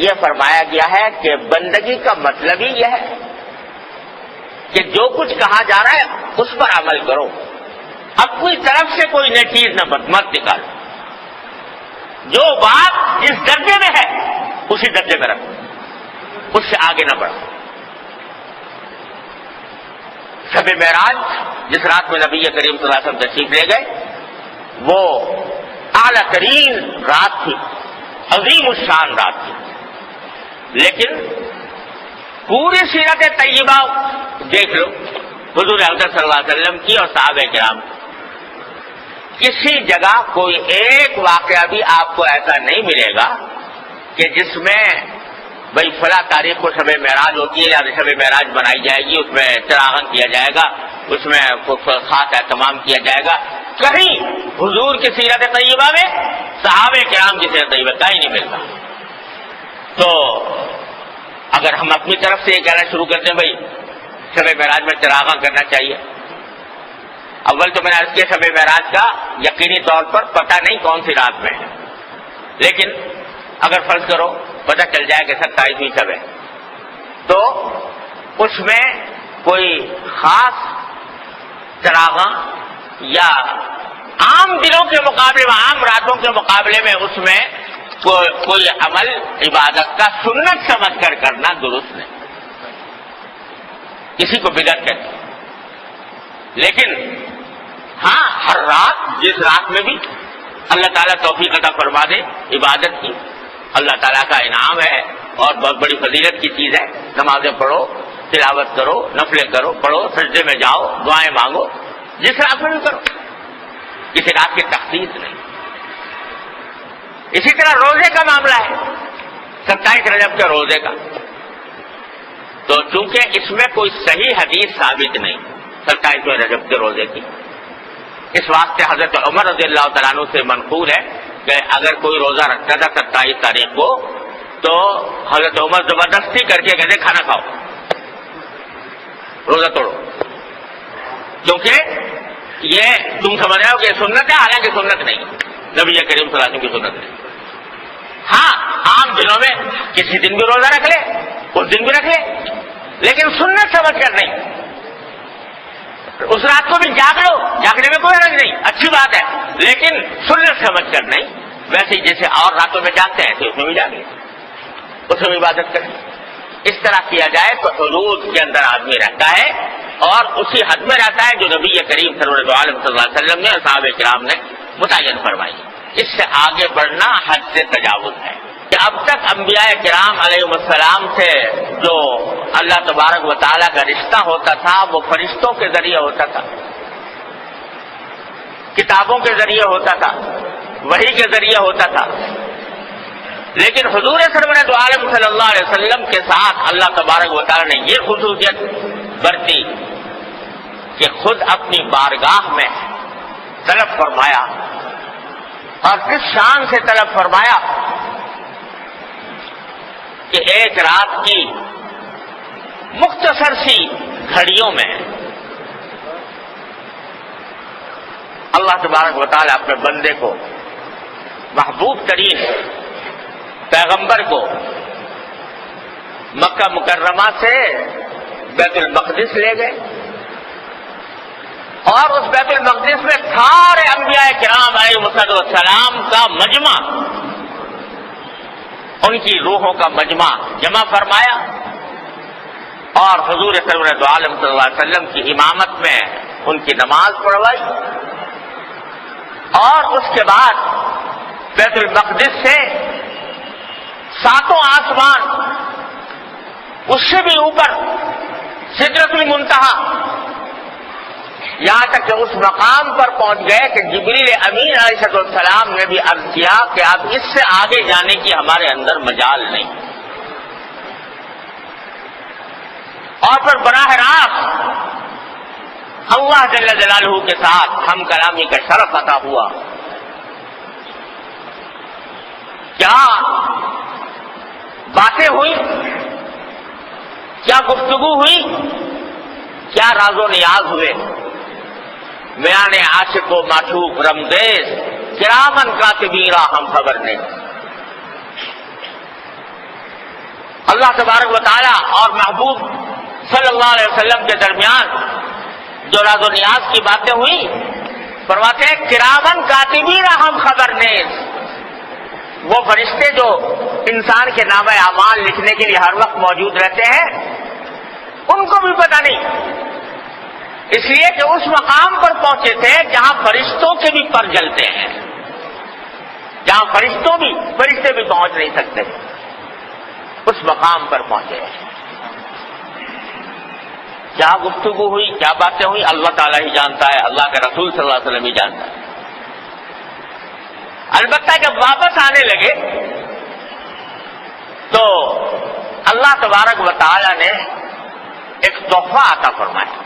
یہ فرمایا گیا ہے کہ بندگی کا مطلب ہی یہ ہے کہ جو کچھ کہا جا رہا ہے اس پر عمل کرو، اپنی طرف سے کوئی نئی چیز مت نکالو، جو بات جس درجے میں ہے اسی درجے میں رکھو، اس سے آگے نہ بڑھو۔ شب معراج جس رات میں نبی کریم صلی اللہ علیہ وسلم تشریف لے گئے وہ اعلیٰ ترین رات تھی، عظیم الشان رات تھی، لیکن پوری سیرت طیبہ دیکھ لو حضور اقدس صلی اللہ علیہ وسلم کی اور صحابہ کرام کی، کسی جگہ کوئی ایک واقعہ بھی آپ کو ایسا نہیں ملے گا کہ جس میں بھئی فلاں تاریخ کو شب معراج ہوتی ہے یا شب معراج بنائی جائے گی، اس میں چراغاں کیا جائے گا، اس میں خاص اہتمام کیا جائے گا۔ کہیں حضور کی سیرت طیبہ میں صحابہ کرام کی سیرت طیبہ کا ہی نہیں ملتا۔ تو اگر ہم اپنی طرف سے یہ کہنا شروع کرتے ہیں بھائی شب معراج میں چراغاں کرنا چاہیے، اول تو میں نے عرض کیا شب معراج کا یقینی طور پر پتہ نہیں کون سی رات میں ہے، لیکن اگر فرض کرو پتہ چل جائے کہ 27ویں شب ہے تو اس میں کوئی خاص چراغاں یا عام دنوں کے مقابلے میں، عام راتوں کے مقابلے میں اس میں کوئی عمل عبادت کا سنت سمجھ کر کرنا درست نہیں، کسی کو بدعت کہتے ہیں۔ لیکن ہاں ہر رات جس رات میں بھی اللہ تعالیٰ توفیق عطا فرما دے عبادت کی، اللہ تعالیٰ کا انعام ہے اور بہت بڑی فضیلت کی چیز ہے، نمازیں پڑھو، تلاوت کرو، نفلیں کرو، پڑھو، سجدے میں جاؤ، دعائیں مانگو، جس رات میں بھی کرو، کسی رات کی تخصیص نہیں۔ اسی طرح روزے کا معاملہ ہے، 27 رجب کے روزے کا، تو چونکہ اس میں کوئی صحیح حدیث ثابت نہیں 27ویں رجب کے روزے کی، اس واسطے حضرت عمر رضی اللہ تعالیٰ عنہ سے منقول ہے کہ اگر کوئی روزہ رکھتا تھا 27 تاریخ کو تو حضرت عمر زبردستی کر کے کہتے کھانا کھاؤ، روزہ توڑو، کیونکہ یہ تم سمجھ رہے ہو کہ سنت ہے، حالانکہ سنت نہیں، نبی کریم صلی اللہ علیہ وسلم کی سنت نہیں۔ ہاں عام دنوں میں کسی دن بھی روزہ رکھ لے، اس دن بھی رکھ لے، لیکن سنت سمجھ کر نہیں۔ اس رات کو بھی جاگ لو، جاگنے میں کوئی حرج نہیں، اچھی بات ہے، لیکن سنت سمجھ کر نہیں۔ ویسے جیسے اور راتوں میں جاگتے ہیں تو اس میں بھی جاگیں، اس میں بھی عبادت کریں۔ اس طرح کیا جائے تو حدود کے اندر آدمی رہتا ہے اور اسی حد میں رہتا ہے جو نبی کریم صلی اللہ علیہ وسلم نے اور صحابہ کرام نے متعین فرمائی۔ اس سے آگے بڑھنا حد سے تجاوز ہے کہ اب تک انبیاء کرام علیہ السلام سے جو اللہ تبارک و تعالیٰ کا رشتہ ہوتا تھا وہ فرشتوں کے ذریعے ہوتا تھا، کتابوں کے ذریعے ہوتا تھا، وحی کے ذریعے ہوتا تھا، لیکن حضور سرور دو عالم صلی اللہ علیہ وسلم کے ساتھ اللہ تبارک و تعالیٰ نے یہ خصوصیت برتی کہ خود اپنی بارگاہ میں طلب فرمایا، اور کس شان سے طلب فرمایا کہ ایک رات کی مختصر سی گھڑیوں میں اللہ تبارک و تعالیٰ اپنے بندے کو، محبوب ترین پیغمبر کو مکہ مکرمہ سے بیت المقدس لے گئے، اور اس بیت المقدس میں سارے انبیاء کرام علیہ السلام کا مجمع، ان کی روحوں کا مجمع جمع فرمایا، اور حضور سرور دو عالم صلی اللہ علیہ وسلم کی امامت میں ان کی نماز پڑھوائی، اور اس کے بعد بیت المقدس سے ساتوں آسمان، اس سے بھی اوپر سدرۃ المنتہا، یہاں تک کہ اس مقام پر پہنچ گئے کہ جبریل امین علیہ السلام نے بھی عرض کیا کہ اب اس سے آگے جانے کی ہمارے اندر مجال نہیں، اور پھر براہ راست اللہ جل جلالہ کے ساتھ ہم کلامی کا شرف عطا ہوا۔ کیا باتیں ہوئی، کیا گفتگو ہوئی، کیا راز و نیاز ہوئے، میان عاشق و معشوق رمدیس کرامن کاتبین را ہم خبر نے۔ اللہ تبارک و تعالی اور محبوب صلی اللہ علیہ وسلم کے درمیان جو راز و نیاز کی باتیں ہوئی، فرماتے ہیں کرامن کاتبین ہم خبر نیز، وہ فرشتے جو انسان کے نام اعمال لکھنے کے لیے ہر وقت موجود رہتے ہیں، ان کو بھی پتہ نہیں، اس لیے کہ اس مقام پر پہنچے تھے جہاں فرشتوں کے بھی پر جلتے ہیں، جہاں فرشتے بھی پہنچ نہیں سکتے، اس مقام پر پہنچے ہیں۔ کیا گفتگو ہوئی، کیا باتیں ہوئی، اللہ تعالیٰ ہی جانتا ہے، اللہ کے رسول صلی اللہ علیہ وسلم ہی جانتا ہے۔ البتہ جب واپس آنے لگے تو اللہ تبارک و تعالیٰ نے ایک تحفہ عطا فرمایا۔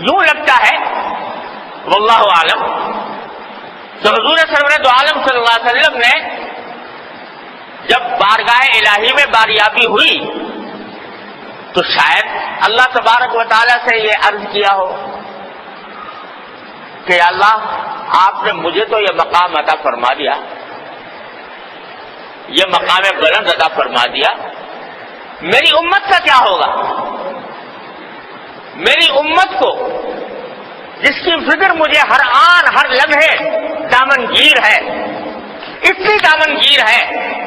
یوں لگتا ہے واللہ عالم کہ حضور سرور دو عالم صلی اللہ علیہ وسلم نے جب بارگاہ الہی میں باریابی ہوئی تو شاید اللہ تبارک و تعالیٰ سے یہ عرض کیا ہو کہ اللہ آپ نے مجھے تو یہ مقام عطا فرما دیا، یہ مقام بلند عطا فرما دیا، میری امت کا کیا ہوگا؟ میری امت کو جس کی فکر مجھے ہر آن ہر لمحے دامنگیر ہے، اتنی دامنگیر ہے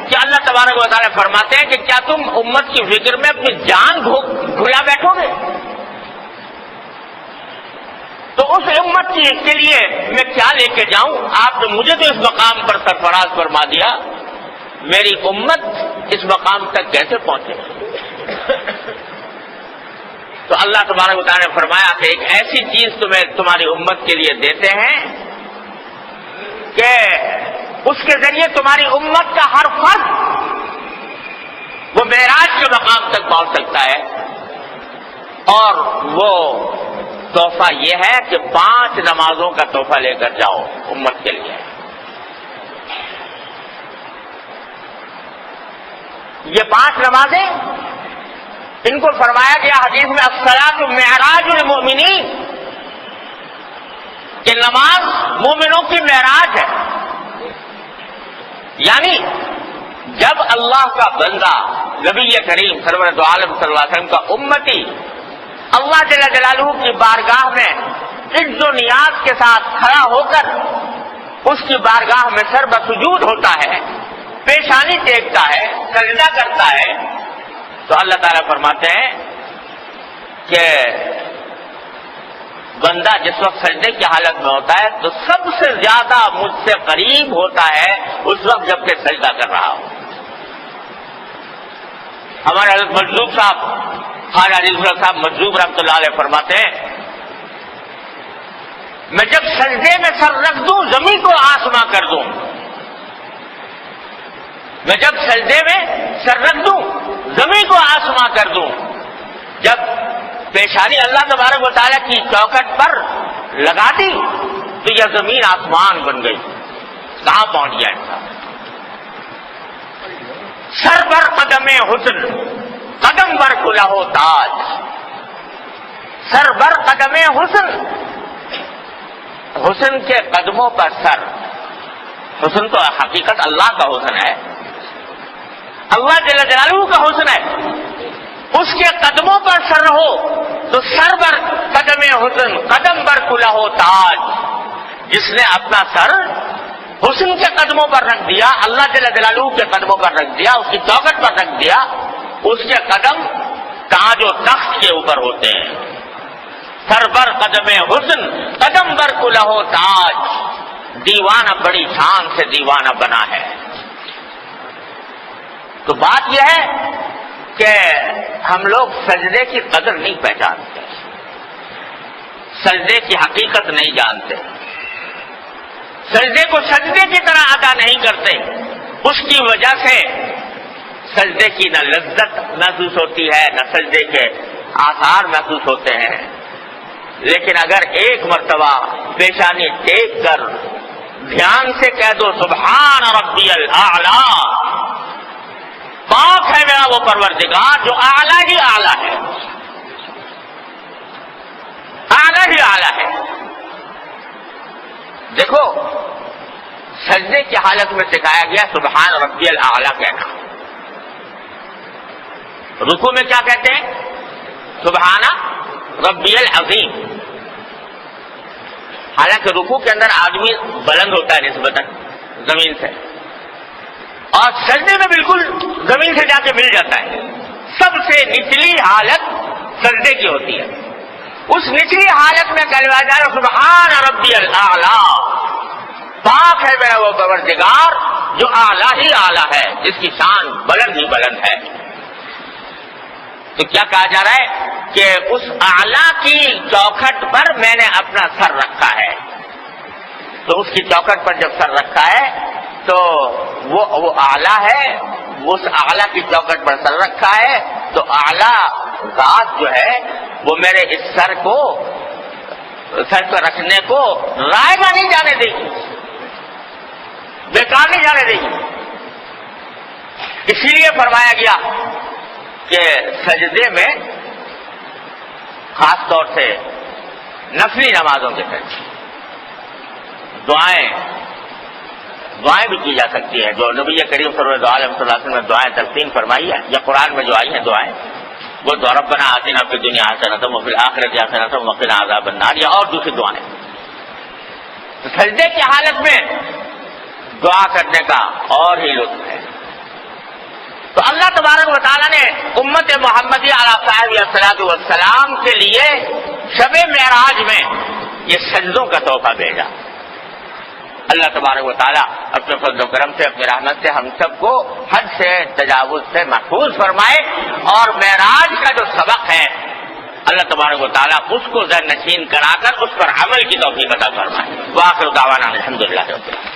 کہ اللہ تبارک و تعالیٰ فرماتے ہیں کہ کیا تم امت کی فکر میں اپنی جان بھولا بیٹھو گے؟ تو اس امت کے لیے میں کیا لے کے جاؤں؟ آپ نے مجھے تو اس مقام پر سرفراز فرما دیا، میری امت اس مقام تک کیسے پہنچے؟ تو اللہ تبارک و تعالیٰ نے فرمایا کہ ایک ایسی چیز تمہاری امت کے لیے دیتے ہیں کہ اس کے ذریعے تمہاری امت کا ہر فرد وہ معراج کے مقام تک پہنچ سکتا ہے، اور وہ تحفہ یہ ہے کہ 5 نمازوں کا تحفہ لے کر جاؤ امت کے لیے۔ یہ 5 نمازیں، ان کو فرمایا گیا حدیث میں الصلاۃ معراج المؤمنین، کہ نماز مومنوں کی معراج ہے۔ یعنی جب اللہ کا بندہ نبی کریم سرور دو عالم صلی اللہ علیہ وسلم کا امتی اللہ جل جلالہ کی بارگاہ میں عز و نیاز کے ساتھ کھڑا ہو کر اس کی بارگاہ میں سر بسجود ہوتا ہے، پیشانی ٹیکتا ہے، سجدہ کرتا ہے، تو اللہ تعالیٰ فرماتے ہیں کہ بندہ جس وقت سجدے کی حالت میں ہوتا ہے تو سب سے زیادہ مجھ سے قریب ہوتا ہے اس وقت جب کہ سجدہ کر رہا ہو۔ ہمارے حضرت مجذوب صاحب خواجہ عزیز اللہ صاحب مجذوب رحمۃ اللہ علیہ فرماتے ہیں میں جب سجدے میں سر رکھ دوں زمین کو آسماں کر دوں، میں جب سجدے میں سر رکھ دوں زمین کو آسماں کر دوں، جب پیشانی اللہ تبارک و تعالیٰ کی چوکٹ پر لگا دی تو یہ زمین آسمان بن گئی۔ کہاں پہنچ گیا انسان؟ سر بر قدم حسن قدم بر کلہ تاج، سر بر قدم حسن، حسن کے قدموں پر سر، حسن تو حقیقت اللہ کا حسن ہے، اللہ جل جلالہ کا حسن ہے، اس کے قدموں پر سر ہو تو سر بر قدم حسن قدم بر کلہ تاج، جس نے اپنا سر حسن کے قدموں پر رکھ دیا، اللہ جل جلالہ کے قدموں پر رکھ دیا، اس کی چوکٹ پر رکھ دیا، اس کے قدم تاج و تخت کے اوپر ہوتے ہیں۔ سر بر قدم حسن قدم بر کلہ تاج، دیوانہ بڑی شان سے دیوانہ بنا ہے۔ تو بات یہ ہے کہ ہم لوگ سجدے کی قدر نہیں پہچانتے، سجدے کی حقیقت نہیں جانتے، سجدے کو سجدے کی طرح ادا نہیں کرتے، اس کی وجہ سے سجدے کی نہ لذت محسوس ہوتی ہے نہ سجدے کے آثار محسوس ہوتے ہیں۔ لیکن اگر ایک مرتبہ پیشانی ٹیک کر دھیان سے کہہ دو سبحان ربی الاعلی، پاک ہے میرا وہ پروردگار جو اعلیٰ ہی اعلیٰ ہے، اعلیٰ ہی اعلیٰ ہے۔ دیکھو سجدے کی حالت میں سکھایا گیا سبحان ربی الاعلیٰ کہنا. رکوع میں کیا کہتے ہیں؟ سبحان ربی العظیم. حالانکہ رکوع کے اندر آدمی بلند ہوتا ہے نسبتاً زمین سے، اور سجدے میں بالکل زمین سے جا کے مل جاتا ہے. سب سے نچلی حالت سجدے کی ہوتی ہے. اس نچلی حالت میں کلمہ جا رہا سبحان ربی الاعلیٰ، پاک ہے میرا وہ پروردگار جو اعلیٰ ہی اعلیٰ ہے، جس کی شان بلند ہی بلند ہے. تو کیا کہا جا رہا ہے کہ اس اعلیٰ کی چوکھٹ پر میں نے اپنا سر رکھا ہے. تو اس کی چوکھٹ پر جب سر رکھا ہے تو وہ اعلیٰ ہے، اس اعلیٰ کی چوکھٹ پر سر رکھا ہے تو اعلیٰ ذات جو ہے وہ میرے اس سر کو، سر پر رکھنے کو رائے گا نہیں جانے دے گی، بیکار نہیں جانے دے گی. اسی لیے فرمایا گیا کہ سجدے میں خاص طور سے نفلی نمازوں کے ساتھ دعائیں بھی کی جا سکتی ہیں. جو نبی کریم صلی اللہ علیہ وسلم نے دعائیں تلقین فرمائی ہیں یا قرآن میں جو آئی ہیں دعائیں، وہ ربنا آتنا فی الدنیا حسنۃ وفی الآخرۃ حسنۃ وقنا عذاب النار، یا اور دوسری دعائیں. تو سجدے کی حالت میں دعا کرنے کا اور ہی لطف ہے. تو اللہ تبارک و تعالیٰ نے امت محمدی علیہ صاحب والسلام کے لیے شب معراج میں یہ سجدوں کا تحفہ بھیجا. اللہ تبارک و تعالیٰ اپنے فضل و کرم سے، اپنی رحمت سے ہم سب کو حد سے، تجاوز سے محفوظ فرمائے، اور معراج کا جو سبق ہے اللہ تبارک و تعالیٰ اس کو ذہن نشین کرا کر اس پر عمل کی توفیق عطا فرمائے. وآخر دعوانا الحمدللہ رب العالمین.